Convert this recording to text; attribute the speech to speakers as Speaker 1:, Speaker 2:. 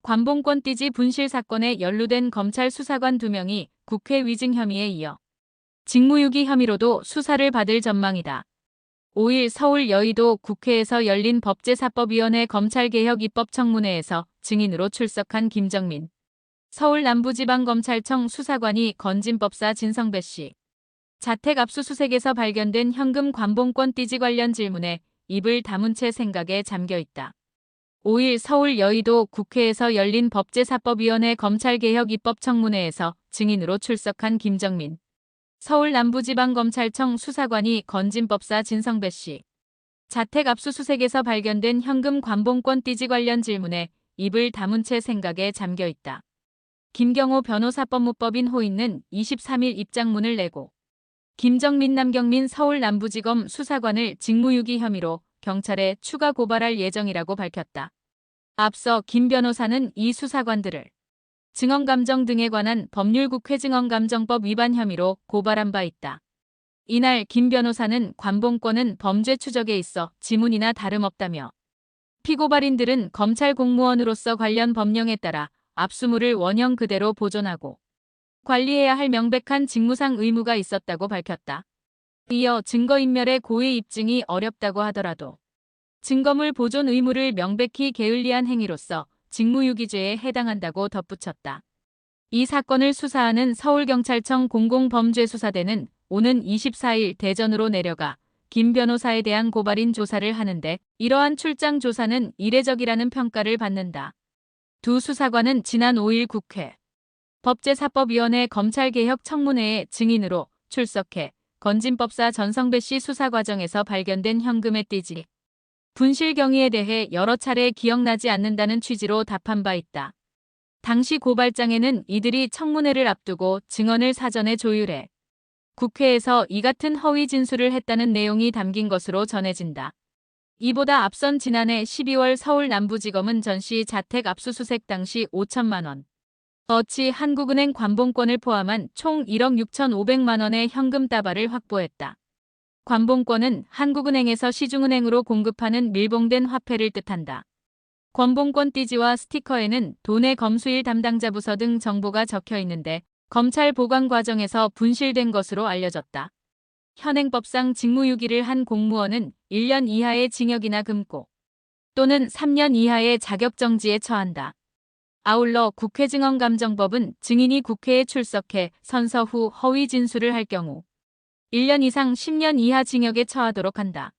Speaker 1: 관봉권 띠지 분실 사건에 연루된 검찰 수사관 2명이 국회 위증 혐의에 이어 직무유기 혐의로도 수사를 받을 전망이다. 5일 서울 여의도 국회에서 열린 법제사법위원회 검찰개혁 입법청문회에서 증인으로 출석한 김정민 서울 남부지방검찰청 수사관이 건진법사 진성배 씨 자택 압수수색에서 발견된 현금 관봉권 띠지 관련 질문에 입을 다문 채 생각에 잠겨 있다. 5일 서울 여의도 국회에서 열린 법제사법위원회 검찰개혁 입법청문회에서 증인으로 출석한 김정민 서울 남부지방검찰청 수사관이 건진법사 진성배 씨 자택 압수수색에서 발견된 현금 관봉권 띠지 관련 질문에 입을 다문 채 생각에 잠겨 있다. 김경호 변호사법무법인 호인은 23일 입장문을 내고 김정민 남경민 서울 남부지검 수사관을 직무유기 혐의로 경찰에 추가 고발할 예정이라고 밝혔다. 앞서 김 변호사는 이 수사관들을 증언감정 등에 관한 법률국회 증언감정법 위반 혐의로 고발한 바 있다. 이날 김 변호사는 관봉권은 범죄 추적에 있어 지문이나 다름없다며 피고발인들은 검찰 공무원으로서 관련 법령에 따라 압수물을 원형 그대로 보존하고 관리해야 할 명백한 직무상 의무가 있었다고 밝혔다. 이어 증거인멸의 고의 입증이 어렵다고 하더라도 증거물 보존 의무를 명백히 게을리한 행위로서 직무유기죄에 해당한다고 덧붙였다. 이 사건을 수사하는 서울경찰청 공공범죄수사대는 오는 24일 대전으로 내려가 김 변호사에 대한 고발인 조사를 하는데 이러한 출장 조사는 이례적이라는 평가를 받는다. 두 수사관은 지난 5일 국회 법제사법위원회 검찰개혁 청문회에 증인으로 출석해 건진법사 전성배 씨 수사 과정에서 발견된 현금의 띠지 분실 경위에 대해 여러 차례 기억나지 않는다는 취지로 답한 바 있다. 당시 고발장에는 이들이 청문회를 앞두고 증언을 사전에 조율해 국회에서 이 같은 허위 진술을 했다는 내용이 담긴 것으로 전해진다. 이보다 앞선 지난해 12월 서울 남부지검은 전 씨 자택 압수수색 당시 5천만 원 어치 한국은행 관봉권을 포함한 총 1억 6,500만 원의 현금 다발을 확보했다. 관봉권은 한국은행에서 시중은행으로 공급하는 밀봉된 화폐를 뜻한다. 관봉권 띠지와 스티커에는 돈의 검수일 담당자 부서 등 정보가 적혀 있는데 검찰 보관 과정에서 분실된 것으로 알려졌다. 현행법상 직무유기를 한 공무원은 1년 이하의 징역이나 금고 또는 3년 이하의 자격정지에 처한다. 아울러 국회증언감정법은 증인이 국회에 출석해 선서 후 허위 진술을 할 경우 1년 이상 10년 이하 징역에 처하도록 한다.